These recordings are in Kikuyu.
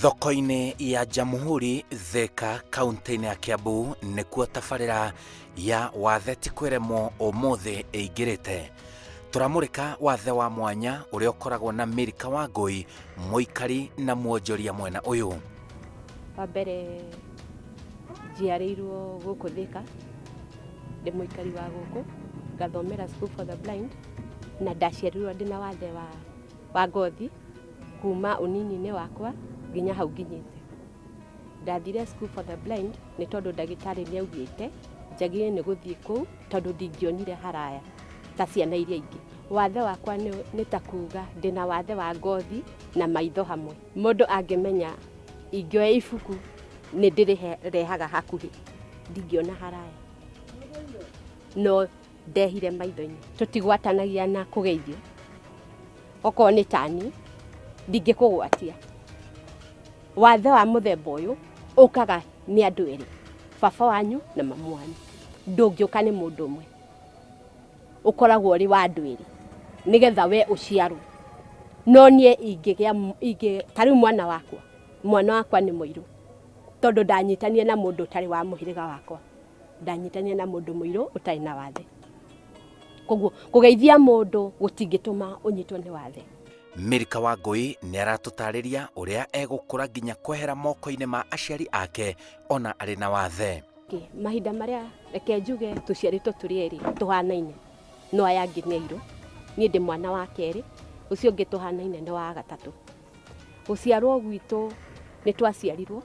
Thoko-inĩ ya Jamhuri Thika kaunti-inĩ ya Kiambu nĩkuo tabarĩra ya WatheTikwĩremwo ũmũthĩ ĩingĩrĩte. Tũramũrĩka wathe wa mwanya ũrĩa ũkoragwo na Milkah Wangui, mũikari na mwonjoria mwena ũyũ. Wa mbere njiarĩirwo gũkũ Thika, ndĩ mũikari wa gũkũ, ngathomera school for the blind, na ndaciarirwo ndĩna wathe wa ngothi kuma ũnini-inĩ wakwa nginya hau nginyĩte. Ndathire school for the blind nĩ tondũ ndagĩtarĩ nĩaugĩte njagĩrĩire nĩ gũthiĩ kũu tondũ ndingĩonire haraya ta ciana iria ingĩ. Wathe wakwa nĩ ta kuga ndĩna wathe wa ngothi na maitho hamwe. Mũndũ angĩmenya ingĩoya ibuku nĩ ndĩrĩrehaga hakuhĩ, ndingĩona haraya, no ndehire maitho-inĩ. Tũtigwatanagia na kũgeithio, okorwo nĩ tani ndingĩkũgwatia. Wathe wa mũthemba ũyũ ũkaga nĩ andũ erĩ, baba wanyu na mamu wanyu, ndũngĩũka nĩ mũndũ ũmwe, ũkoragwo ũrĩ wa andũ erĩ nĩgetha we ũciarwo. No niĩ tarĩu mwana wakwa nĩ mũirũ, tondũ ndanyitanire na mũndũ ũtarĩ wa mũhĩrĩga wakwa, ndanyitanire na mũndũ mũirũ ũtarĩ na wathe. Koguo kũgeithia mũndũ gũtingĩtũma ũnyitwo nĩ wathe. Milkah Wangui nĩ aratũtarĩria ũrĩa egũkũra nginya kwehera moko-inĩ ma aciari ake ona arĩ na wathe. Mahinda marĩa reke njuge tũciarĩtwo tũrĩ erĩ tũhanaine, no aya angĩ nĩ airũ, niĩ ndĩ mwana wa kerĩ, ũcio ũngĩ tũhanaine nĩ wa gatatũ. Gũciarwo gwitũ nĩ twaciarirwo,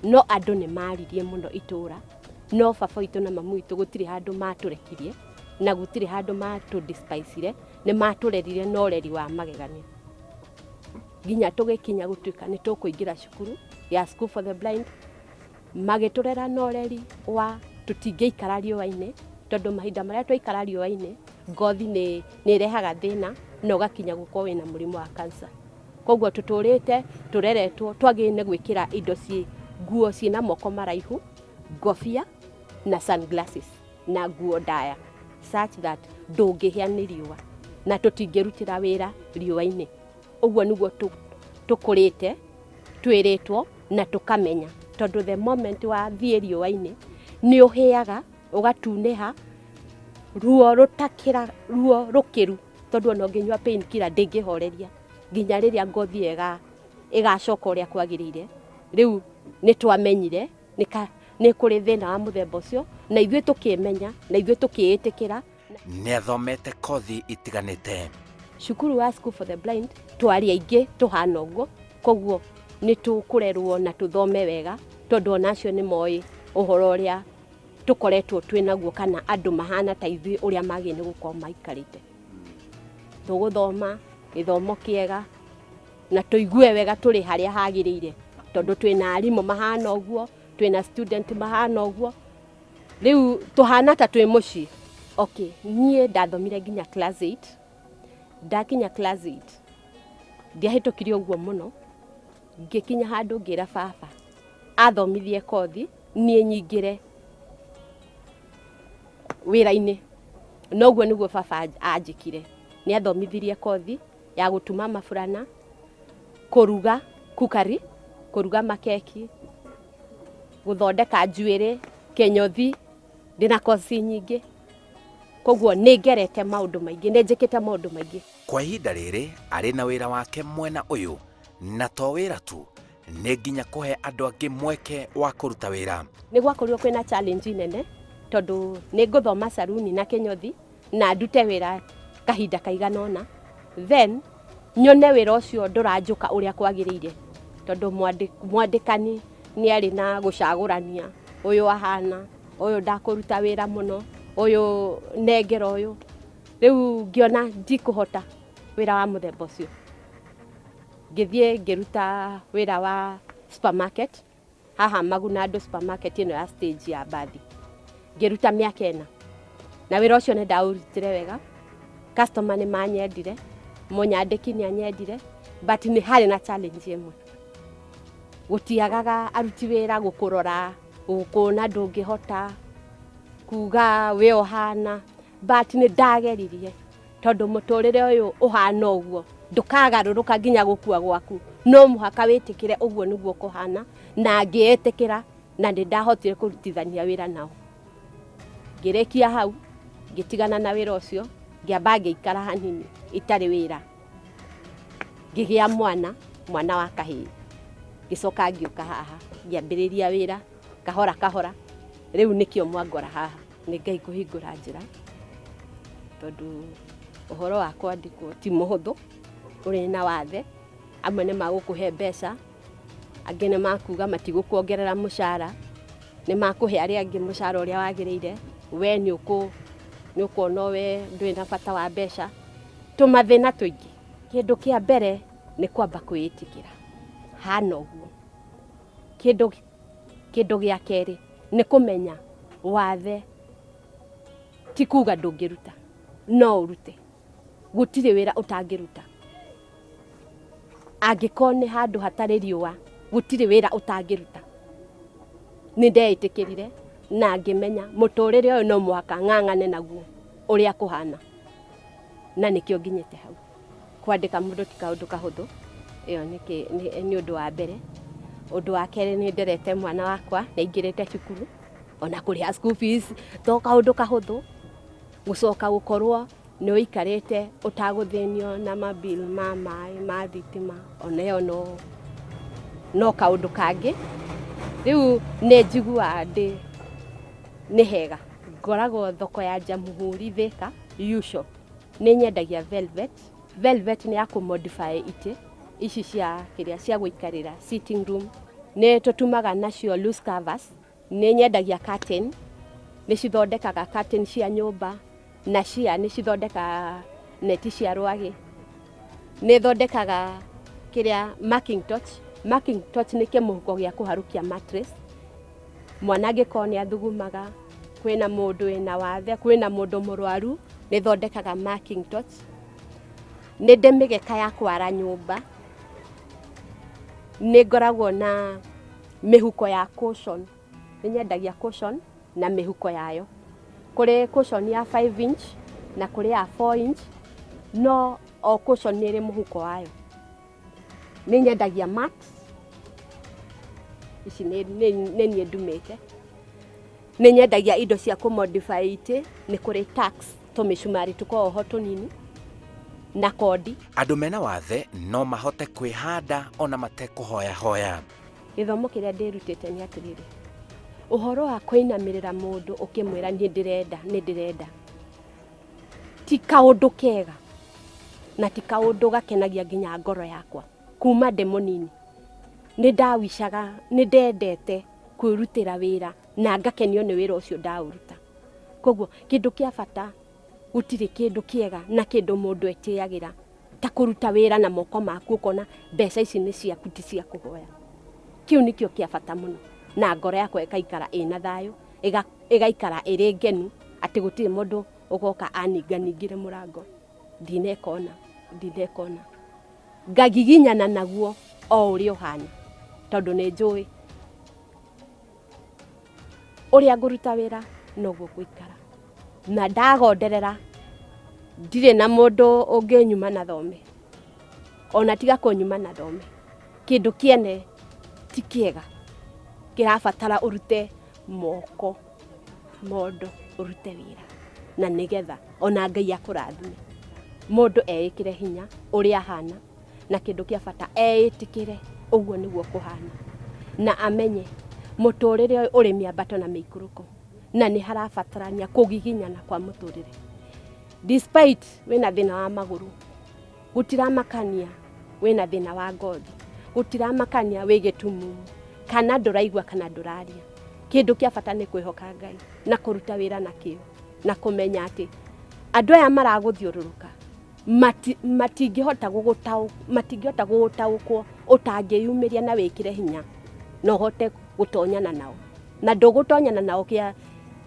no andũ nĩ maririe mũno itũra, no baba witũ na mamu witũ gũtirĩ handũ matũrekirie na gũtirĩ handũ matũdespisire, nĩ matũrerire na ũreri wa magegania. Nginya tũgĩkinya gũtuĩka nĩ tũkũingĩra cukuru ya school for the blind, magĩtũrera na ũreri wa tũtingĩikara riũa-inĩ, tondũ mahinda marĩa twaikara riũa-inĩ ngothi nĩ ĩrehaga thĩna na ũgakinya gũkorwo wĩna mũrimũ wa cancer. Koguo tũtũrĩte tũreretwo twagĩrĩire gwĩkĩra indo nguo ciĩna moko maraihu, ngobia na sunglasses na nguo ndaya, such that ndũngĩhĩa nĩ riũa na tũtingĩrutĩra wĩra riũa-inĩ. Ũguo nĩguo tũkũrĩte twĩrĩtwo na tũkamenya, tondũ the moment wathiĩ riũa-inĩ nĩ ũhĩaga ũgatunĩha, ruo rũkĩru, tondũ ona ũngĩnyua painkiller ndĩngĩhoreria nginya rĩrĩa ngothi ĩgacoka ũrĩa kwagĩrĩire. Rĩu nĩ twamenyire nĩ kũrĩ thĩna wa mũthemba ũcio, na ithuĩ tũkĩmenya na ithuĩ tũkĩĩtĩkĩra. Nĩ athomete kothi itiganĩte. Cukuru wa school for the blind twarĩ aingĩ tũhana ũguo, koguo nĩ tũkũrerwo na tũthome wega, tondũ onacio nĩ moĩ ũhoro ũrĩa tũkoretwo twĩnaguo, kana andũ mahana ta ithuĩ ũrĩa magĩrĩire nĩ gũkorwo maikarĩte. Tũgũthoma gĩthomo kĩega na tũigue wega tũrĩ harĩa hagĩrĩire, tondũ twĩna arimũ mahana ũguo, twĩna student mahana ũguo, rĩu tũhana ta twĩ mũciĩ. Okay, niĩ ndathomire nginya class 8, ndakinya class 8 ndiahĩtũkire ũguo mũno, ngĩkinya handũ ngĩra baba athomithie kothi niĩ nyingĩre wĩra-inĩ. Noguo nĩguo baba anjĩkire, nĩ athomithirie kothi ya gũtuma maburana, kũruga kukari, kũruga makeki, gũthondeka njuĩrĩ, kĩnyothi, ndĩna koci nyingĩ. Koguo nĩ ngerete maũndũ maingĩ, nĩ njĩkĩte maũndũ maingĩ. Kwa ihinda rĩrĩ arĩ na wĩra wake mwena ũyũ, na to wĩra tu, nĩ nginya kũhe andũ angĩ mweke wa kũruta wĩra. Nĩ gwakorirwo kwĩna challenge nene, tondũ nĩ ngũthoma saruni na kĩnyothi na ndute wĩra kahinda kaigana ũna, then nyone wĩra ũcio ndũranjũka ũrĩa kwagĩrĩire, tondũ mwandĩkani nĩ arĩ na gũcagũrania, ũyũ ahana, ũyũ ndakũruta wĩra mũno, ũyũ nengera ũyũ. Rĩu ngĩona ndikũhota wĩra wa mũthemba ũcio, ngĩthiĩ ngĩruta wĩra wa supermarket, haha Magunado supermarket ĩno ya stage ya Mbathi, ngĩruta mĩaka 4, na wĩra ũcio nĩ ndaũrutire wega, customer nĩ manyendire, mũnyandĩki nĩ anyendire, but nĩ harĩ na challenge ĩmwe, gũtiagaga aruti wĩra gũkũrora, gũkuona ndũngĩhota, kuga we ũhana, but nĩ ndageririe, tondũ mũtũrĩre ũyũ ũhana ũguo ndũkagarũrũka nginya gũkua gwaku, no muhaka wĩtĩkĩre ũguo nĩguo kũhana, na ngĩĩtĩkĩra na ndahotire kũrutithania wĩra nao. Ngĩrĩkia hau ngĩtigana na wĩra ũcio, ngĩamba ngĩikara hanini itarĩ wĩra, ngĩgĩa mwana wa kahĩĩ. Ngĩcoka ngĩũka haha ngĩambĩrĩria wĩra kahora kahora. Rĩu nĩkĩo mwangora haha, nĩ Ngai kũhingũra njĩra, tondũ ũhoro wa kwandĩkwo ti mũhũthũ, ũrĩ na wathe. Amwe nĩ magũkũhe mbeca, angĩ nĩ makuga matigũkuongerera mũcara, nĩ makũhe arĩa angĩ mũcara ũrĩa wagĩrĩire, we nĩ ũkuona we ndũrĩ na bata wa mbeca. Tũmathĩna tũingĩ. Kĩndũ kĩa mbere nĩ kwamba kwĩĩtĩkĩra, hana ũguo. Kĩndũ gĩa kerĩ nĩ kũmenya wathe ti kuga ndũngĩruta, no ũrute. Gũtirĩ wĩra ũtangĩruta. Angĩkorwo nĩ handũ hatarĩ riũa, gũtirĩ wĩra ũtangĩruta. Nĩ ndeĩtĩkĩrire na ngĩmenya mũtũrĩre ũyũ no mũhaka ng'ang'ane naguo ũrĩa kũhana, na nĩkĩo nginyĩte hau. Kwandĩka mũndũ ti kaũndũ kahũthũ, ĩyo nĩ ũndũ wa mbere. Ũndũ wa kerĩ, nĩ nderete mwana wakwa na ingĩrĩte cukuru, ona kũrĩha school fees to kaũndũ kahũthũ. Gũcoka gũkorwo nĩ ũikarĩte ũtagũthĩnio na mabill ma maĩ ma thitima, ona ĩyo no kaũndũ kangĩ. Rĩu nĩ njiguaga nĩ hega. Ngoragwo thoko ya Jamhuri Thika, U-shop. Nĩ nyendagia velvet. Velvet nĩ ya kũmodify itĩ ici cia gũikarĩra, sitting room. Nĩ tũtumaga nacio loose covers. Nĩ nyendagia curtain. Nĩ cithondekaga curtain cia nyũmba, na nĩ cithondekaga neti cia rwagĩ. Nĩ thondekaga marking torch. Marking torch nĩ kĩmũhuko gĩa kũharũkia mattress. Mwana angĩkorwo nĩ athugumaga, kwĩna mũndũ wĩna wathe, kwĩna mũndũ mũrwaru, nĩ thondekaga marking torch. Nĩ ndĩ mĩgeka ya kwara nyũmba. Nĩ ngoragwo na mĩhuko ya cushion. Nĩ nyendagia cushion na mĩhuko yayo. Kũrĩ cushion ya 5 inch na kũrĩ ya 4 inch, no o cushion nĩ ĩrĩ mũhuko wayo. Nĩ nyendagia mat. Ici nĩ niĩ ndumĩte. Nĩ nyendagia indo cia kũmodify itĩ. Nĩ kũrĩ tacks, tũmĩcumarĩ tũkoragwo ho tũnini, na kodi. Andũ mena wathe no mahote kwĩhanda ona matekũhoya. Gĩthomo kĩrĩa ndĩrutĩte nĩ atĩrĩrĩ, ũhoro wa kũinamĩrĩra mũndũ ũkĩmwĩra nĩ ndĩrenda, ti kaũndũ kega na ti kaũndũ gakenagia nginya ngoro yakwa. Kuma ndĩ mũnini nĩ ndawicaga, nĩ ndendete kwĩrutĩra wĩra na ngakenio nĩ wĩra ũcio ndaũruta. Koguo kĩndũ kĩa bata, gũtirĩ kĩndũ kĩega na kĩndũ mũndũ etĩagĩra ta kũruta wĩra na moko maku, ũkona mbeca ici nĩ ciaku, ti cia kũhoya. Kĩu nĩkĩo kĩa bata mũno, na ngoro yakwa ĩkaikara ĩna thayũ, ĩgaikara ĩrĩ ngenu, atĩ gũtirĩ mũndũ ũgoka aninganingire mũrango. Ndinekona. Ngagiginyana naguo o ũrĩa ũhana, tondũ nĩ njũĩ ũrĩa ngũruta wĩra noguo gũikara. Na ndagonderera, ndirĩ na mũndũ ũngĩnyuma na thome, ona tiga kũnyuma na thome. Kĩndũ kĩene ti kĩega, kĩrabatara ũrute moko mondo, ũrute wĩra, na nĩgetha ona Ngai akũrathime. Mũndũ eĩkĩre hinya ũrĩa ahana, na kĩndũ kĩa bata eĩtĩkĩre ũguo nĩguo kũhana, na amenye mũtũrĩre ũyũ ũrĩ mĩambato na mĩikũrũko, na nĩ harabatarania kũgiginyana kwa mũtũrĩre. Despite wĩna thĩna wa magũrũ, gũtiramakania wĩna thĩna wa ngothi, gũtiramakania wĩ gĩtumumu, kana ndũraigua kana ndũraria. Kĩndũ kĩa bata nĩ kwĩhoka Ngai na kũruta wĩra na kĩo, na kũmenya atĩ andũ aya maragũthiũrũrũka matingĩhota gũgũtaũkwo ũtangĩyumĩria na wĩkĩre hinya na ũhote gũtonyana nao. Na ndũgũtonyana nao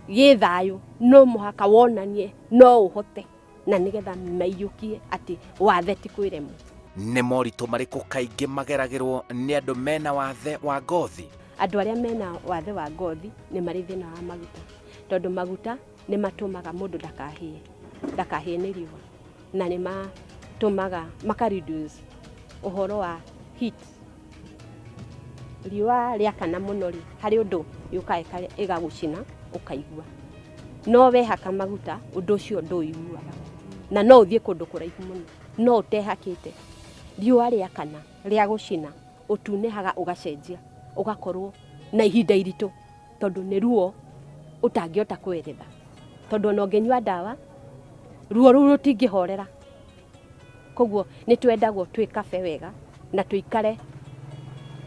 gĩ thayũ, no mũhaka wonanie no ũhote, na nĩgetha maiyũkie atĩ wathe ti kwĩremwo. Nĩ moritũ marĩkũ kaingĩ mageragĩrwo nĩ andũ mena wathe wa ngothi? Andũ arĩa mena wathe wa ngothi nĩ marĩ thĩna wa maguta, tondũ maguta nĩ matũmaga mũndũ ndakahĩe nĩ riũa, na nĩ matũmaga makareduce ũhoro wa heat riũa rĩakana mũno rĩ harĩ ũndũ yũkaga ĩgagũcina ũkaigua no wehaka maguta ũndũ ũcio ndũiguaga na no ũthiĩ kũndũ kũraihu mũno no ũtehakĩte riũa rĩakana rĩa gũcina ũtunehaga ũgacenjia ũgakorwo na ihinda iritũ tondũ nĩ ruo ũtangĩhota kweretha tondũ no ũngĩnyua ndawa ruo rũu rũtingĩhorera koguo nĩ twendagwo twĩ kabe wega na tũikare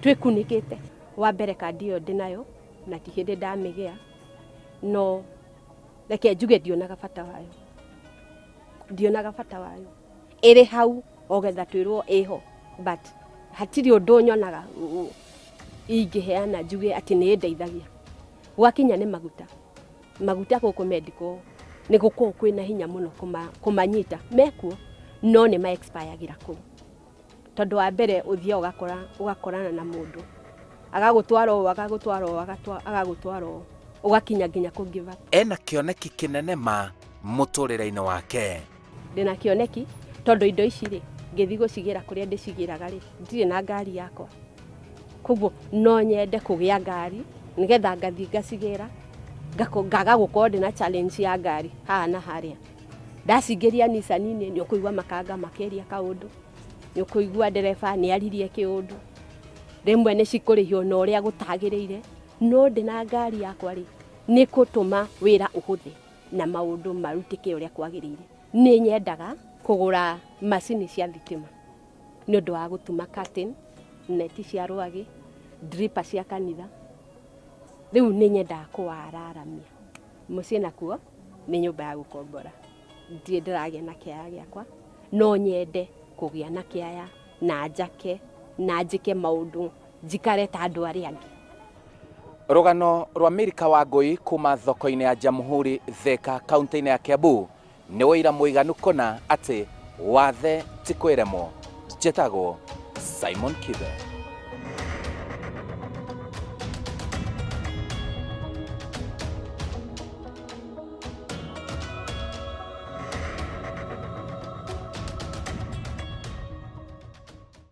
twĩkunĩkĩte wa mbere kandi ĩyo ndĩ nayo na ti hĩndĩ ndamĩgĩa no reke njuge ndionaga bata wayo ĩrĩ hau ogetha twĩrwo ĩho but hatirĩ ũndũ nyonaga ingĩheana njuge atĩ nĩ ndeithagia gwakinya nĩ maguta gũkũ medical nĩ gũkorwo kwĩna hinya mũno kũmanyita mekuo no nĩ ma expire kũu tondũ wa mbere ũthiaga ũgakorana na mũndũ agagũtwara ũgakinya nginya kũ give up. Ena kĩoneki kĩnene ma mũtũrĩre-inĩ wake. Ndĩna kĩoneki tondũ indo ici rĩ ngĩthiĩ gũcigĩra kũrĩa ndĩcigĩraga rĩ ndirĩ na ngari yakwa koguo no nyende kũgĩa ngari nĩgetha ngathiĩ ngacigĩra ngaga gũkorwo ndĩna challenge ya ngari haha na harĩa ndacingĩria Nissan-inĩ nĩ ũkũigua makanga makĩria kaũndũ nĩ ũkũigua ndereba nĩ aririe kĩũndũ rĩmwe nĩ cikũrĩhio na ũrĩa gũtagĩrĩire no ndĩna ngari yakwa rĩ nĩ gũtũma wĩra ũhũthe na maũndũ marutĩke ũrĩa kwagĩrĩire. Nĩ nyendaga kũgũra macini cia thitima nĩ ũndũ wa gũtuma curtain neti cia rwagĩ dripper cia kanitha rĩu nĩ nyendaga kũwararamia mũciĩ nakuo nĩ nyũmba ya gũkombora ndirĩ ndĩragĩa na kĩaya gĩakwa no nyende kũgĩa na kĩaya na njake na njĩke maũndũ njikare ta andũ arĩa angĩ. Rũgano rwa Milkah Wangui kuma thoko-inĩ ya Jamhuri Thika kaunti-inĩ ya Kiambu nĩ wĩira mũiganu kũna atĩ wathe ti kwĩremwo. Njĩtagwo Simon Kibe.